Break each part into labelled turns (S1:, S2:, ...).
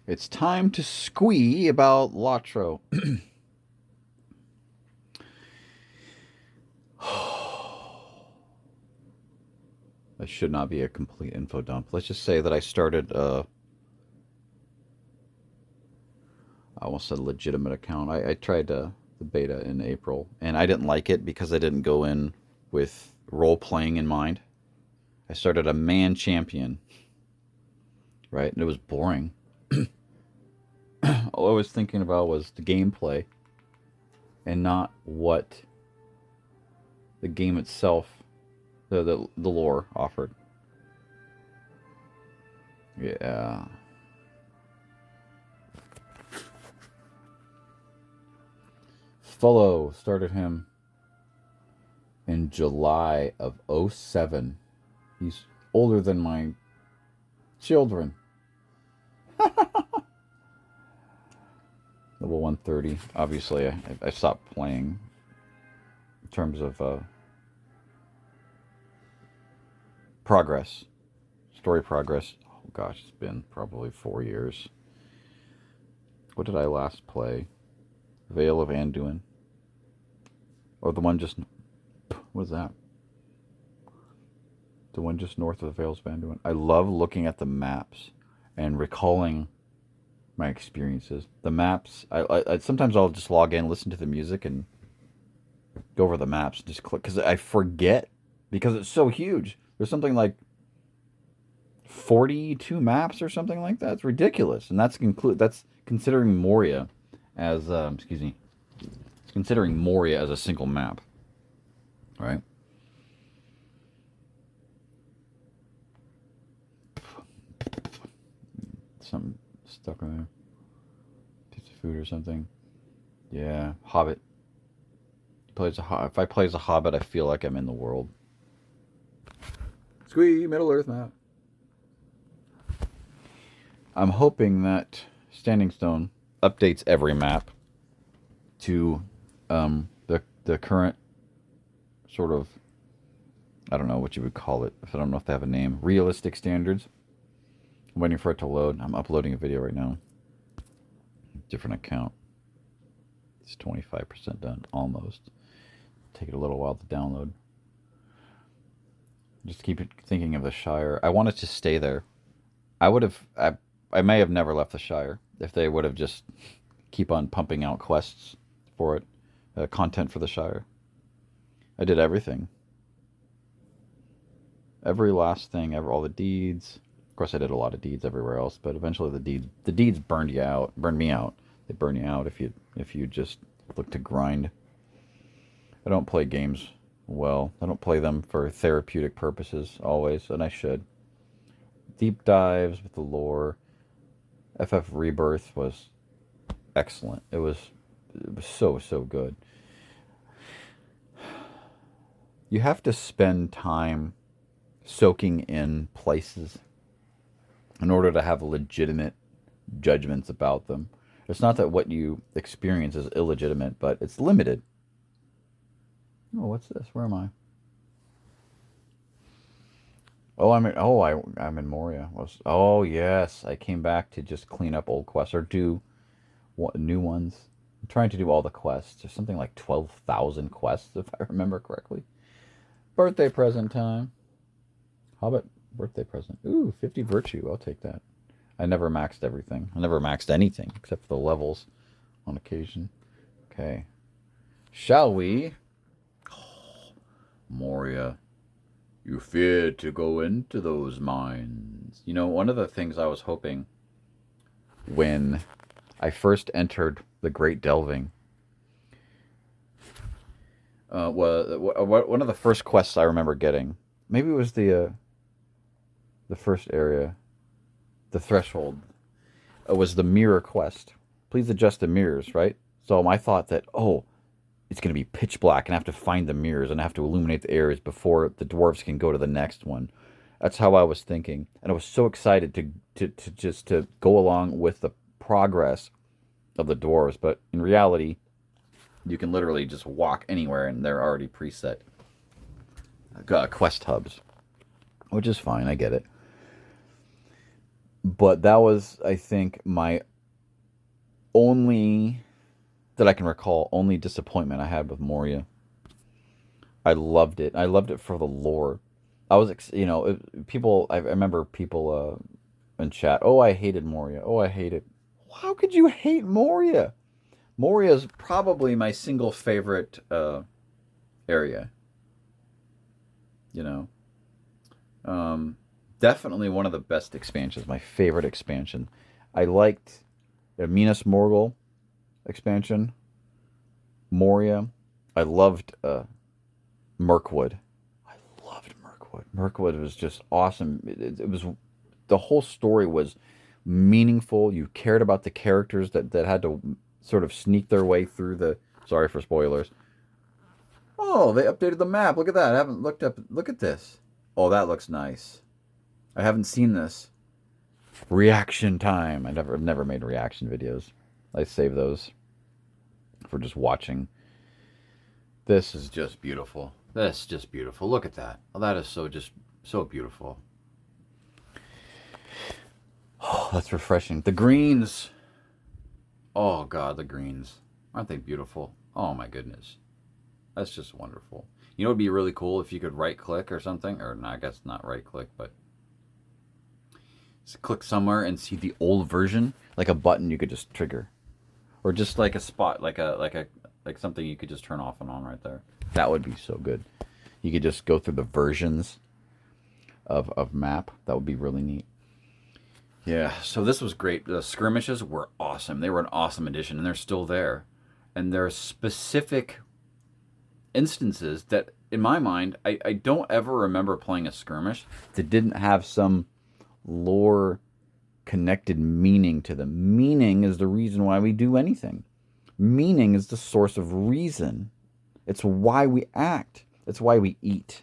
S1: It's time to squee about Lotro. That should not be a complete info dump. Let's just say that I started, I almost said a legitimate account. I tried the beta in April, and I didn't like it because I didn't go in with role playing in mind. I started a man champion, right? And it was boring. All I was thinking about was the gameplay and not what the game itself, the lore offered. Yeah. Follow started him in July of '07. He's older than my children. Level 130. Obviously, I stopped playing in terms of progress, story progress. Oh gosh, it's been probably 4 years. What did I last play? Vale of Anduin. Or the one just. What is that? The one just north of the Vales of Anduin. I love looking at the maps and recalling my experiences. The maps. I sometimes I'll just log in, listen to the music, and go over the maps. And just click because I forget because it's so huge. There's something like 42 maps or something like that. It's ridiculous, and that's considering Moria as excuse me, considering Moria as a single map, right? Something stuck in there, piece of food or something. Yeah, Hobbit. If I play as a Hobbit, I feel like I'm in the world. Squee Middle Earth map. I'm hoping that Standing Stone updates every map to the current sort of, I don't know what you would call it. If I don't know if they have a name, realistic standards. I'm waiting for it to load. I'm uploading a video right now. Different account. It's 25% done, almost. Take it a little while to download. Just keep thinking of the Shire. I wanted to stay there. I would have. I may have never left the Shire if they would have just keep on pumping out quests for it, content for the Shire. I did everything, every last thing, all the deeds. Of course, I did a lot of deeds everywhere else, but eventually the deeds burned me out. They burn you out if you just look to grind. I don't play games well. I don't play them for therapeutic purposes always, and I should. Deep dives with the lore. FF Rebirth was excellent. It was so good. You have to spend time soaking in places in order to have legitimate judgments about them. It's not that what you experience is illegitimate, but it's limited. Oh, what's this? Where am I? Oh, I'm in Moria. Oh, yes, I came back to just clean up old quests or do new ones. I'm trying to do all the quests. There's something like 12,000 quests, if I remember correctly. Birthday present time. Hobbit birthday present. Ooh, 50 virtue. I'll take that. I never maxed everything. I never maxed anything except for the levels on occasion. Okay. Shall we? Moria, you feared to go into those mines. You know, one of the things I was hoping when I first entered the Great Delving was one of the first quests I remember getting. Maybe it was the first area, the threshold. It was the mirror quest. Please adjust the mirrors, right? So I thought that, oh, it's going to be pitch black and I have to find the mirrors and I have to illuminate the areas before the dwarves can go to the next one. That's how I was thinking, and I was so excited to just to go along with the progress of the dwarves. But in reality, you can literally just walk anywhere and they're already preset quest hubs, which is fine. I get it. But that was, I think, my only, that I can recall, only disappointment I had with Moria. I loved it. I loved it for the lore. I was, people. I remember people in chat. Oh, I hated Moria. Oh, I hate it. How could you hate Moria? Moria is probably my single favorite area. You know, um, definitely one of the best expansions. My favorite expansion. I liked the Minas Morgul expansion. Moria. I loved Mirkwood. I loved Mirkwood. Mirkwood was just awesome. It was, the whole story was meaningful. You cared about the characters that had to sort of sneak their way through the. Sorry for spoilers. Oh, they updated the map. Look at that. I haven't looked up. Look at this. Oh, that looks nice. I haven't seen this. Reaction time. I never made reaction videos. I save those for just watching. This is just beautiful. That's just beautiful. Look at that. Oh, that is so beautiful. Oh, that's refreshing. The greens. Oh God, the greens. Aren't they beautiful? Oh my goodness. That's just wonderful. You know, it'd be really cool if you could right click or something, or no, I guess not right click, but just click somewhere and see the old version, like a button you could just trigger, or just like a spot, like something you could just turn off and on right there. That would be so good. You could just go through the versions of map. That would be really neat. Yeah, so this was great. The skirmishes were awesome. They were an awesome addition, and they're still there. And there are specific instances that, in my mind, I don't ever remember playing a skirmish that didn't have some lore connected meaning to them. Meaning is the reason why we do anything. Meaning is the source of reason. It's why we act. It's why we eat.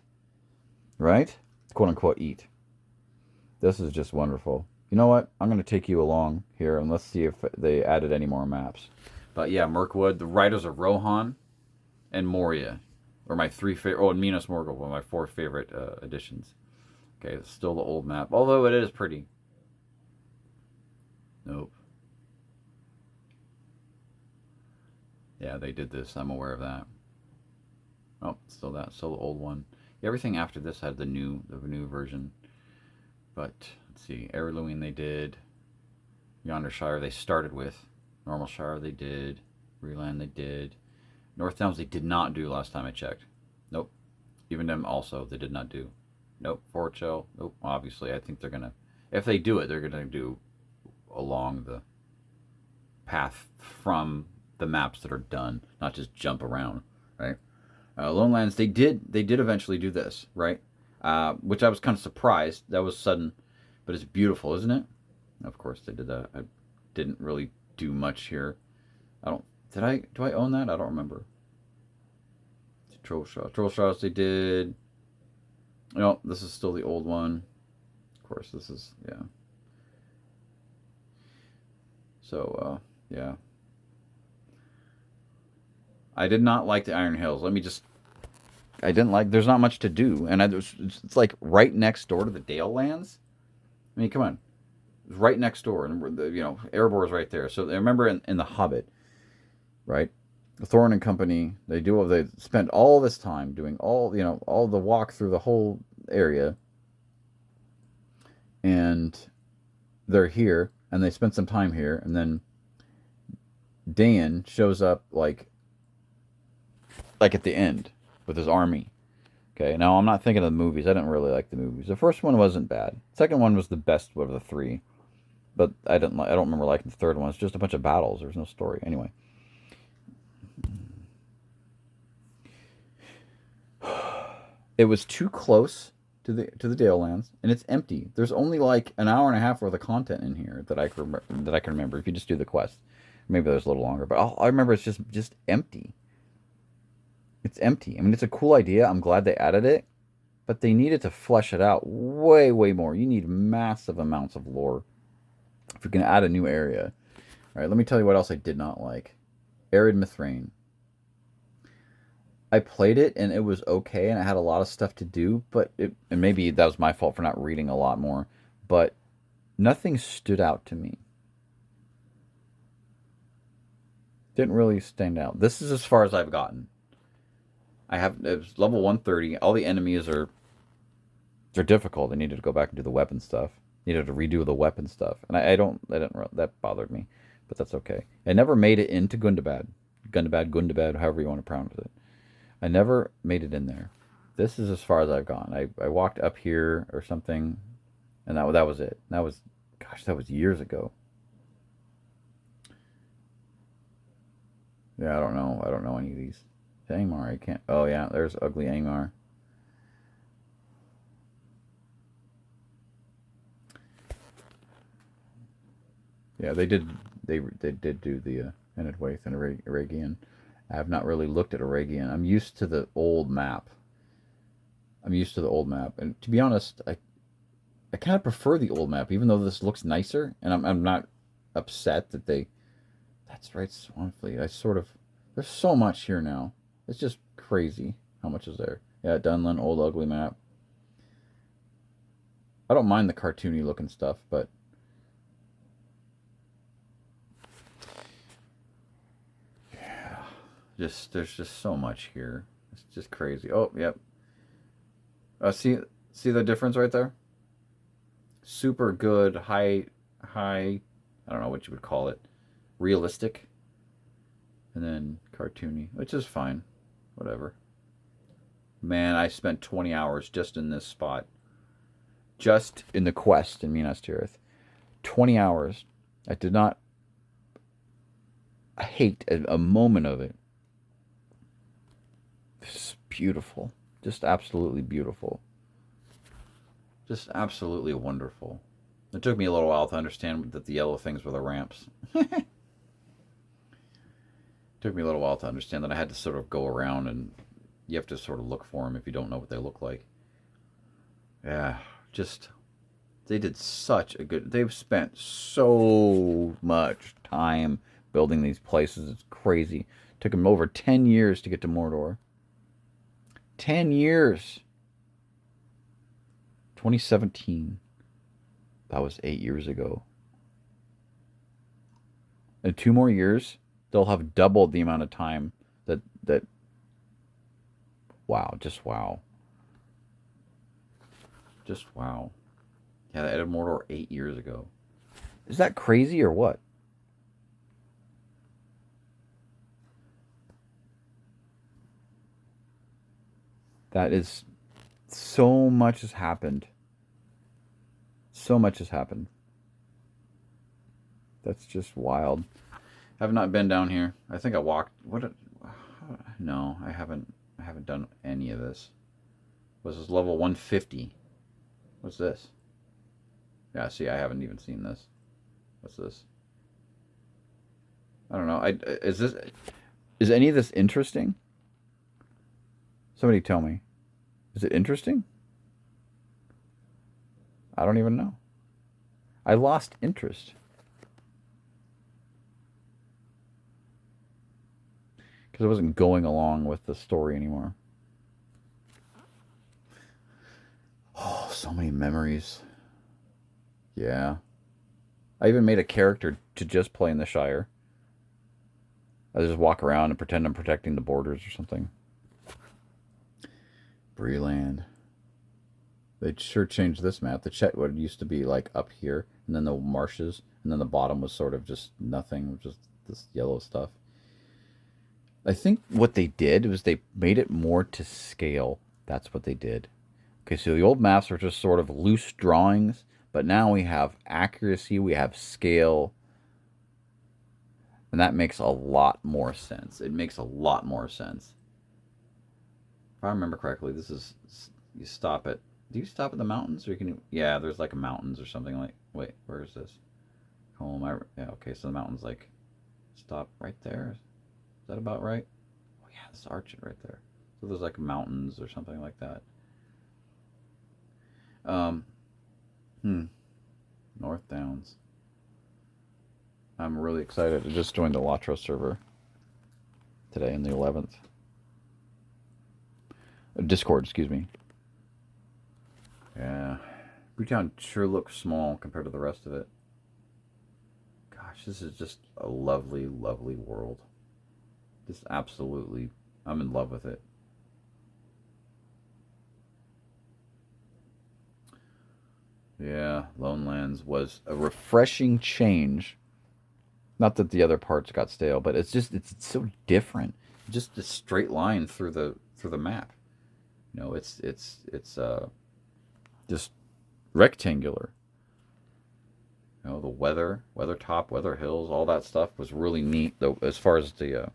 S1: Right? Quote unquote eat. This is just wonderful. You know what? I'm going to take you along here and let's see if they added any more maps. But yeah, Mirkwood, the Riders of Rohan, and Moria are my three favorite. Oh, and Minas Morgul were my four favorite additions. Okay, it's still the old map, although it is pretty. Nope. Yeah, they did this. I'm aware of that. Oh, still that. Still the old one. Everything after this had the new version. But let's see. Heirloom they did. Yonder Shire they started with. Normal Shire they did. Reland they did. North Downs they did not do last time I checked. Nope. Even them also they did not do. Nope. Fort Shell. Nope. Obviously, I think they're gonna. If they do it, they're gonna do along the path from the maps that are done, not just jump around, right? Lone Lands they did eventually do this, right? Which I was kind of surprised. That was sudden, but it's beautiful, isn't it? Of course they did that. I didn't really do much here. I don't. Did I? Do I own that? I don't remember. Troll Straws they did. No, this is still the old one. Of course, this is yeah. So yeah, I did not like the Iron Hills. Let me just. I didn't like. There's not much to do, and it's like right next door to the Dale Lands. I mean, come on, it's right next door, and Erebor is right there. So I remember in the Hobbit, right? Thorin and company, they spent all this time doing all the walk through the whole area, and they're here, and they spent some time here, and then Dan shows up like at the end with his army. Okay, now I'm not thinking of the movies. I didn't really like the movies. The first one wasn't bad. The second one was the best of the three, but I don't remember liking the third one. It's just a bunch of battles. There's no story anyway. It was too close to the Dale Lands, and it's empty. There's only like an hour and a half worth of content in here that I can remember. If you just do the quest, maybe there's a little longer, but I remember it's just empty. It's empty. I mean, it's a cool idea. I'm glad they added it, but they needed to flesh it out way more. You need massive amounts of lore if you're going to add a new area. All right, let me tell you what else I did not like. Arid Mithrain. I played it and it was okay, and I had a lot of stuff to do, and maybe that was my fault for not reading a lot more, but Nothing stood out to me. Didn't really stand out. This is as far as I've gotten. It was level 130. All the enemies they're difficult. I needed to go back and do the weapon stuff. Needed to redo the weapon stuff, and I didn't. That bothered me, but that's okay. I never made it into Gundabad, however you want to pronounce it. I never made it in there. This is as far as I've gone. I walked up here or something, and that was it. That was years ago. Yeah, I don't know. I don't know any of these. Angmar, I can't. Oh yeah, there's ugly Angmar. Yeah, they did. They did do the Enidwaith and Aragian. I have not really looked at Aragian. I'm used to the old map. And to be honest, I kind of prefer the old map, even though this looks nicer. And I'm not upset that they. That's right, Swanfleet. There's so much here now. It's just crazy how much is there. Yeah, Dunlin, old ugly map. I don't mind the cartoony looking stuff, but yeah, there's just so much here. It's just crazy. Oh, yep. See the difference right there? Super good, high. I don't know what you would call it. Realistic, and then cartoony, which is fine. Whatever. Man, I spent 20 hours just in this spot. Just in the quest in Minas Tirith. 20 hours. I did not hate a moment of it. It's beautiful. Just absolutely beautiful. Just absolutely wonderful. It took me a little while to understand that the yellow things were the ramps. It took me a little while to understand that I had to sort of go around and you have to sort of look for them if you don't know what they look like. Yeah, just they did such a good. They've spent so much time building these places. It's crazy. It took them over 10 years to get to Mordor. 10 years. 2017. That was 8 years ago. In 2 more years, they'll have doubled the amount of time that. Wow, just wow. Just wow. Yeah, they added Mordor 8 years ago. Is that crazy or what? That is. So much has happened. So much has happened. That's just wild. Have not been down here. I think I walked. No, I haven't. I haven't done any of this. This is level 150. What's this? Yeah, see, I haven't even seen this. What's this? I don't know. Is any of this interesting? Somebody tell me. Is it interesting? I don't even know. I lost interest. Because I wasn't going along with the story anymore. Oh, so many memories. Yeah. I even made a character to just play in the Shire. I just walk around and pretend I'm protecting the borders or something. Breland. They sure changed this map. The Chetwood used to be like up here, and then the marshes, and then the bottom was sort of just nothing, just this yellow stuff. I think what they did was they made it more to scale. That's what they did. Okay, so the old maps were just sort of loose drawings, but now we have accuracy, we have scale, and that makes a lot more sense. It makes a lot more sense. If I remember correctly, this is you stop at. Do you stop at the mountains, or you can? Yeah, there's like mountains or something like. Wait, where is this? Home. Yeah. Okay, so the mountains like stop right there. Is that about right? Oh yeah, this arch right there. So there's like mountains or something like that. North Downs. I'm really excited to just join the Lotro server today on the 11th. Discord, excuse me. Yeah. Freetown sure looks small compared to the rest of it. Gosh, this is just a lovely, lovely world. Just absolutely, I'm in love with it. Yeah, Lone Lands was a refreshing change. Not that the other parts got stale, but it's so different. Just a straight line through the map. It's just rectangular. The weather top, weather hills, all that stuff was really neat. Though, as far as the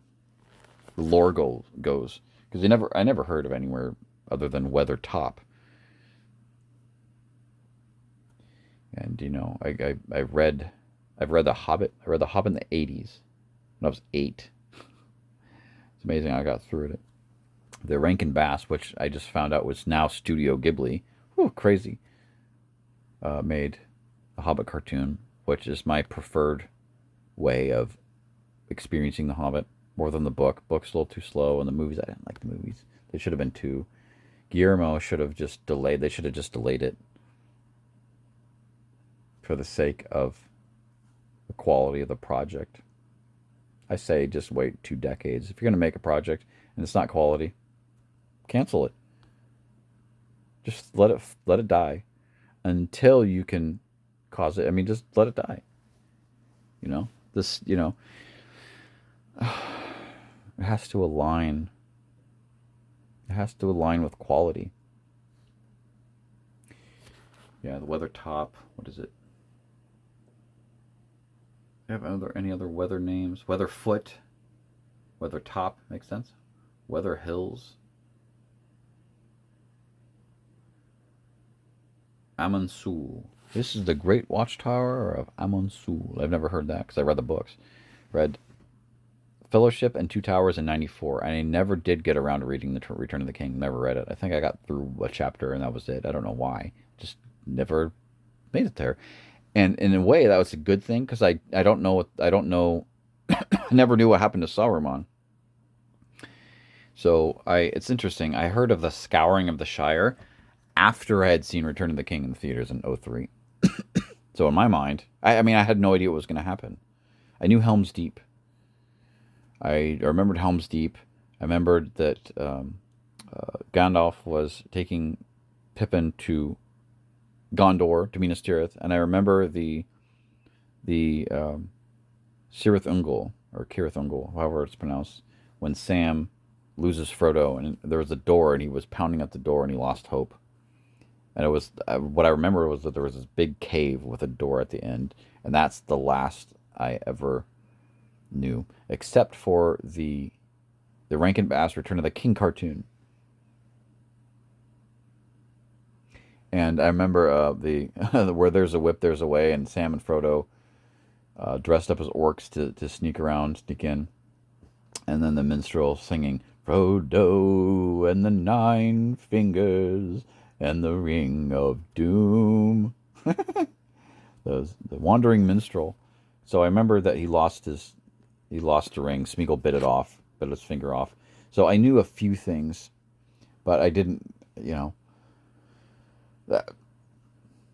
S1: lore goes, because I never heard of anywhere other than weather top. And I've read the Hobbit. I read the Hobbit in the '80s when I was 8. It's amazing I got through it. The Rankin Bass, which I just found out was now Studio Ghibli. Whew, crazy. Made a Hobbit cartoon, which is my preferred way of experiencing the Hobbit more than the book. Book's a little too slow, and the movies, I didn't like the movies. They should have been two. Guillermo should have just delayed. They should have just delayed it for the sake of the quality of the project. I say just wait 2 decades. If you're going to make a project and it's not quality, cancel it. Just let it die until you can cause it. I mean, just let it die. This, it has to align. It has to align with quality. Yeah, the weather top. What is it? Do you have any other weather names? Weather foot. Weather top makes sense. Weather hills. Amonsul. This is the Great Watchtower of Amonsul. I've never heard that because I read the books. Read Fellowship and Two Towers in '94, and I never did get around to reading the Return of the King. Never read it. I think I got through a chapter and that was it. I don't know why. Just never made it there. And in a way, that was a good thing because I don't know I don't know. I never knew what happened to Saruman. So it's interesting. I heard of the Scouring of the Shire after I had seen Return of the King in the theaters in '03. So in my mind, I mean, I had no idea what was going to happen. I knew Helm's Deep. I remembered Helm's Deep. I remembered that Gandalf was taking Pippin to Gondor, to Minas Tirith, and I remember the Cirith Ungol, or Cirith Ungol, however it's pronounced, when Sam loses Frodo, and there was a door, and he was pounding at the door, and he lost hope. And it was what I remember was that there was this big cave with a door at the end, and that's the last I ever knew, except for the Rankin Bass Return of the King cartoon. And I remember the where there's a whip, there's a way, and Sam and Frodo dressed up as orcs to sneak around, sneak in, and then the minstrel singing Frodo and the Nine Fingers and the Ring of Doom. The wandering minstrel. So I remember that he lost the ring. Smeagol bit his finger off. So I knew a few things, but I didn't,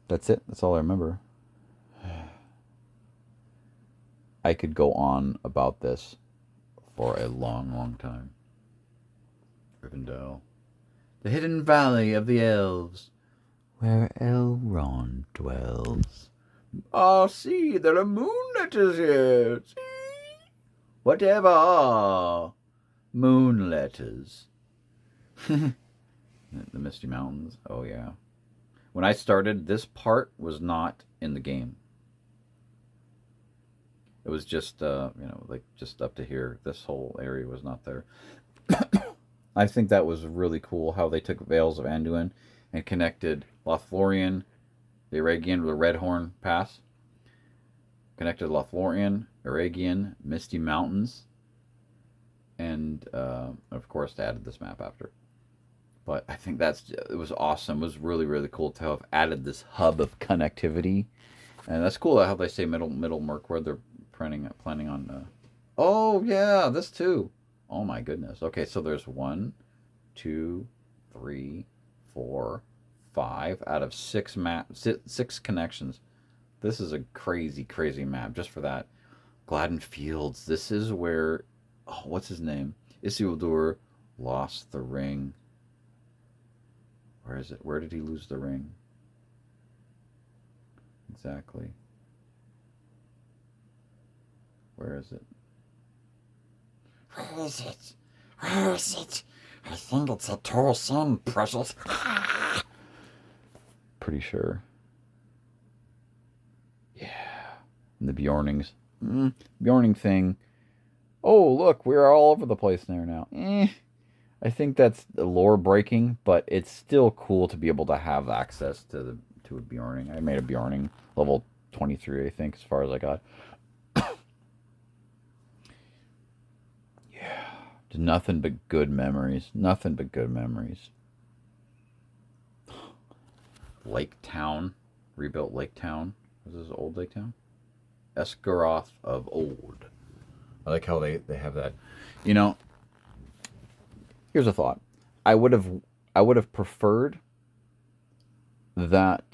S1: that's it. That's all I remember. I could go on about this for a long, long time. Rivendell. The hidden valley of the elves, where Elrond dwells. Oh, see, there are moonletters here. See? Whatever are moonletters? The Misty Mountains. Oh, yeah. When I started, this part was not in the game. It was just, just up to here. This whole area was not there. I think that was really cool how they took Vales of Anduin and connected Lothlorien, the Eregion, the Redhorn Pass, connected Lothlorien, Eregion, Misty Mountains, and of course they added this map after. But I think it was awesome. It was really, really cool to have added this hub of connectivity, and that's cool how they say Middle Mirkwood. They're planning on. Oh yeah, this too. Oh my goodness. Okay, so there's 1, 2, 3, 4, 5 out of 6 6 connections. This is a crazy, crazy map just for that. Gladden Fields. This is where, oh, what's his name? Isildur lost the ring. Where is it? Where did he lose the ring? Exactly. Where is it? Where is it? Where is it? I think it's at Torsen, precious. Pretty sure. Yeah. And the Bjornings. Bjorning thing. Oh, look, we're all over the place there now. I think that's lore breaking, but it's still cool to be able to have access to a Bjorning. I made a Bjorning level 23, I think, as far as I got. Yeah. Nothing but good memories. Nothing but good memories. Lake Town. Rebuilt Lake Town. Was this old Lake Town? Esgaroth of Old. I like how they have that. You know, here's a thought. I would have preferred that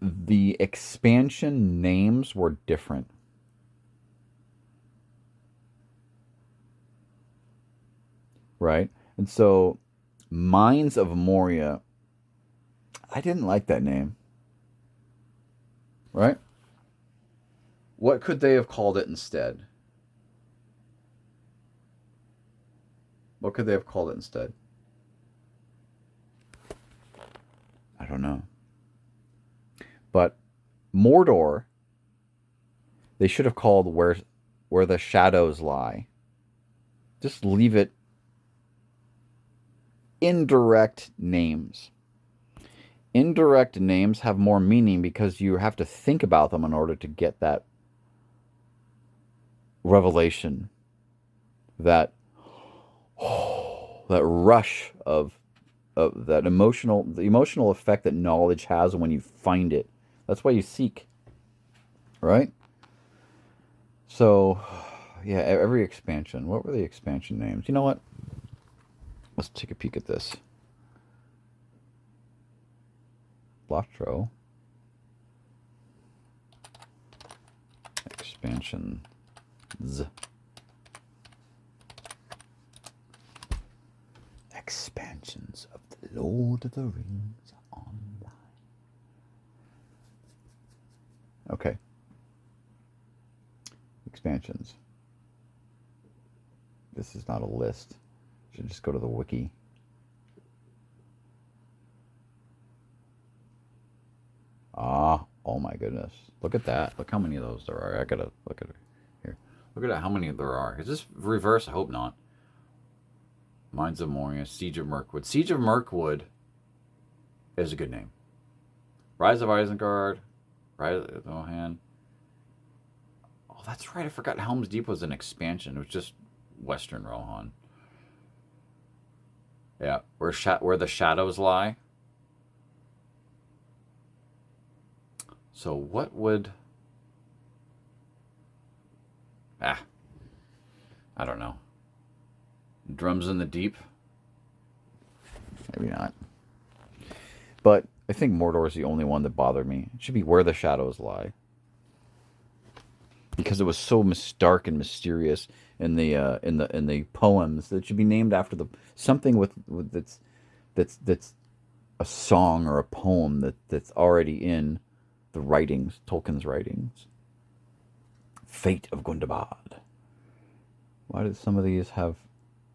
S1: the expansion names were different. Right? And so Mines of Moria, I didn't like that name. Right? What could they have called it instead? What could they have called it instead? I don't know. But Mordor, they should have called where the shadows lie. Just leave it indirect names. Indirect names have more meaning because you have to think about them in order to get that revelation, that rush of that the emotional effect that knowledge has when you find it. That's why you seek, right? So, yeah, every expansion. What were the expansion names? You know what? Let's take a peek at this. Lotro. Expansions. Expansions of the Lord of the Rings Online. Okay. Expansions. This is not a list. Should just go to the wiki. Oh my goodness. Look at that. Look how many of those there are. I gotta look at it here. Look at how many there are. Is this reverse? I hope not. Mines of Moria, Siege of Mirkwood. Siege of Mirkwood is a good name. Rise of Isengard, Rise of Rohan. Oh, that's right. I forgot Helm's Deep was an expansion. It was just Western Rohan. Yeah, where the shadows lie. So what would... I don't know. Drums in the Deep? Maybe not. But I think Mordor is the only one that bothered me. It should be Where the Shadows Lie. Because it was so dark and mysterious in the poems. That it should be named after something with that's a song or a poem that's already in the writings, Tolkien's writings. Fate of Gundabad. Why do some of these have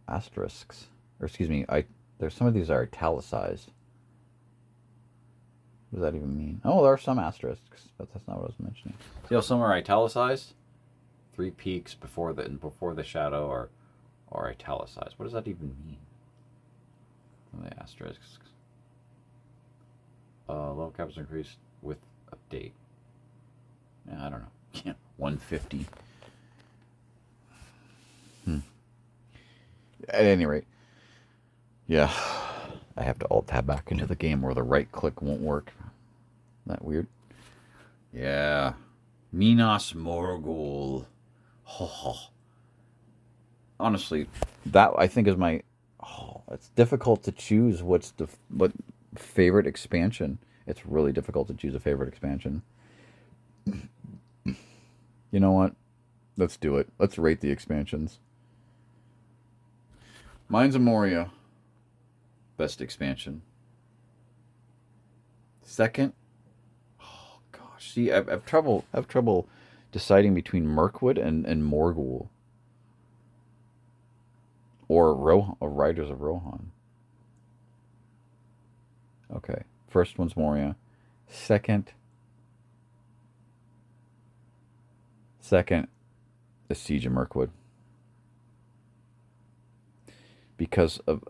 S1: asterisks? Or excuse me, there's some of these are italicized. What does that even mean? Oh, there are some asterisks, but that's not what I was mentioning. See how some are italicized? 3 peaks before the shadow are italicized. What does that even mean? The asterisks. Level caps increased with update. Yeah, I don't know. 150. At any rate, yeah, I have to alt tab back into the game where the right click won't work. Isn't that weird? Yeah. Minas Morgul. Honestly, that I think is my... It's difficult to choose what favorite expansion. It's really difficult to choose a favorite expansion. You know what? Let's do it. Let's rate the expansions. Mines of Moria, best expansion. Second, oh gosh, see, I have trouble deciding between Mirkwood and Morgul or Riders of Rohan. Okay, first one's Moria. Second, second, the Siege of Mirkwood because of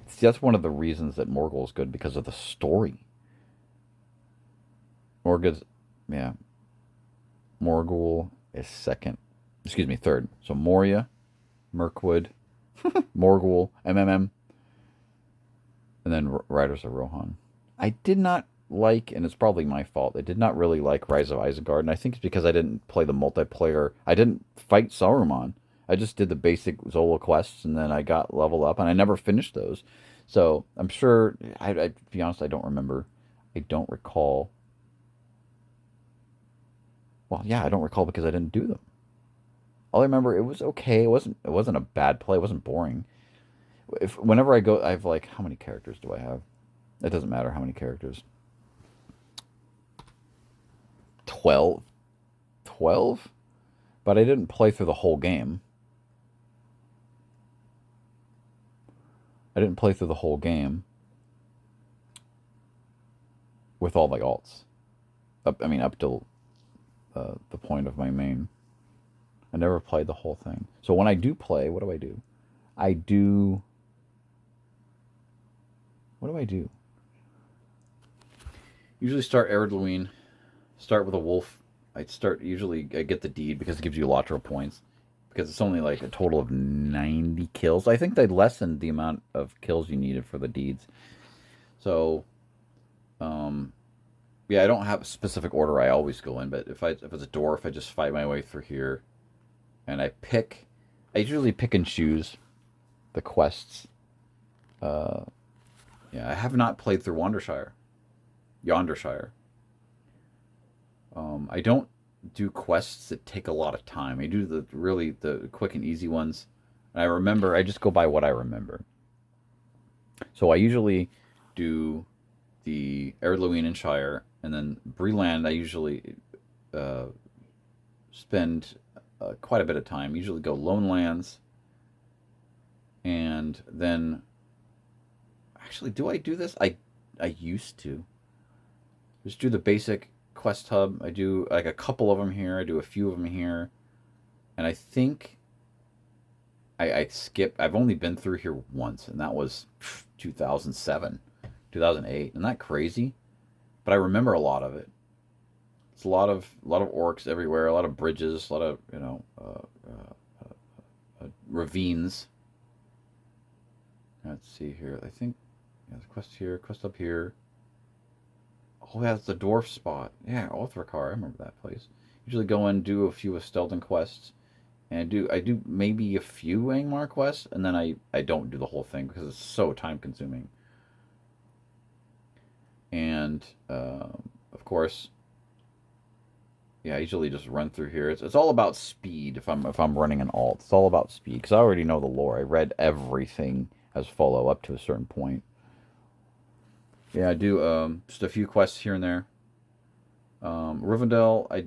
S1: see, that's one of the reasons that Morgul is good because of the story. Morgul's yeah, Morgul is second. Excuse me, third. So Moria, Mirkwood, Morgul, MMM, and then Riders of Rohan. I did not like, and it's probably my fault. I did not really like Rise of Isengard, and I think it's because I didn't play the multiplayer. I didn't fight Saruman. I just did the basic Zola quests, and then I got leveled up, and I never finished those. So I'm sure. To be honest, I don't remember. I don't recall. Well, yeah, I don't recall because I didn't do them. All I remember, it was okay. It wasn't a bad play. It wasn't boring. If whenever I go, I have like how many characters do I have? It doesn't matter how many characters. 12. 12? But I didn't play through the whole game. I didn't play through the whole game with all my alts. Up till the point of my main. I never played the whole thing. So when I do play, what do I do? I do. What do I do? Usually start Erdluin. Start with a wolf. I get the deed because it gives you Lotro points. Because it's only like a total of 90 kills. I think they lessened the amount of kills you needed for the deeds. So, um, yeah, I don't have a specific order I always go in, but if it's a dwarf, I just fight my way through here, and I usually pick and choose the quests. Uh, yeah, I have not played through Yondershire. I don't do quests that take a lot of time. I do the quick and easy ones. And I remember I just go by what I remember. So I usually do the Erdluin and Shire, and then Breland. I usually uh, spend quite a bit of time. Usually go Lone Lands, and then actually, do I do this? I used to just do the basic quest hub. I do like a couple of them here. I do a few of them here, and I think I skip. I've only been through here once, and that was 2007, 2008. Isn't that crazy? But I remember a lot of it. It's a lot of orcs everywhere, a lot of bridges, a lot of ravines. Let's see here. I think yeah, the quest here, quest up here. Oh, that's the dwarf spot. Yeah, Othrakar. I remember that place. Usually go and do a few of Stelton quests, and I do maybe a few Angmar quests, and then I don't do the whole thing because it's so time consuming. And of course, yeah, I usually just run through here. It's all about speed. If I'm running an alt, it's all about speed because I already know the lore. I read everything as follow up to a certain point. Yeah, I do just a few quests here and there. Rivendell, I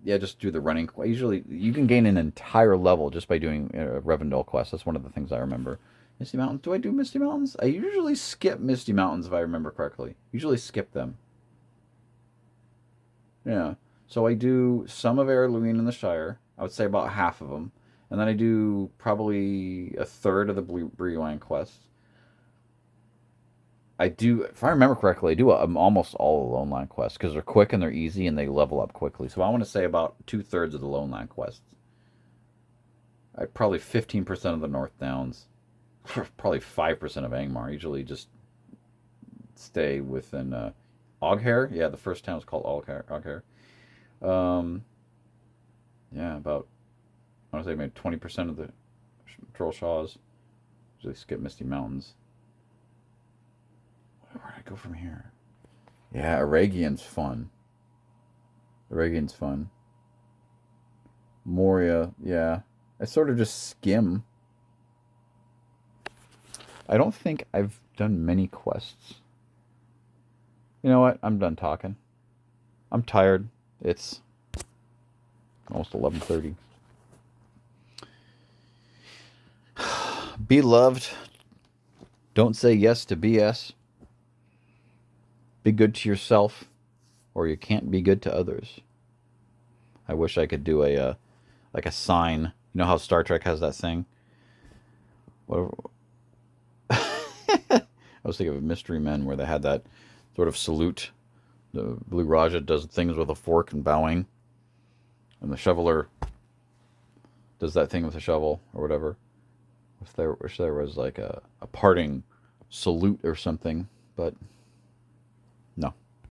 S1: yeah, just do the running. Usually, you can gain an entire level just by doing Rivendell quests. That's one of the things I remember. Misty Mountains. Do I do Misty Mountains? I usually skip Misty Mountains if I remember correctly. Usually skip them. Yeah. So I do some of Heirloom in the Shire. I would say about half of them. And then I do probably a third of the Brioine quests. I do, if I remember correctly, I do almost all the Lone Line quests because they're quick and they're easy and they level up quickly. So I want to say about two-thirds of the Lone Line quests. I probably 15% of the North Downs, probably 5% of Angmar. I usually just stay within Oghair. Yeah, the first town is called Oghair. Um, yeah, about I want to say maybe 20% of the Troll Shaws. Usually skip Misty Mountains. Where do I go from here? Yeah, Aragian's fun. Aragian's fun. Moria, yeah. I sort of just skim. I don't think I've done many quests. You know what? I'm done talking. I'm tired. It's almost 11:30. Be loved. Don't say yes to BS. Be good to yourself, or you can't be good to others. I wish I could do a like a sign. You know how Star Trek has that thing? What? I was thinking of Mystery Men where they had that sort of salute. The Blue Raja does things with a fork and bowing, and the shoveler does that thing with a shovel or whatever. Wish there was like a parting salute or something, but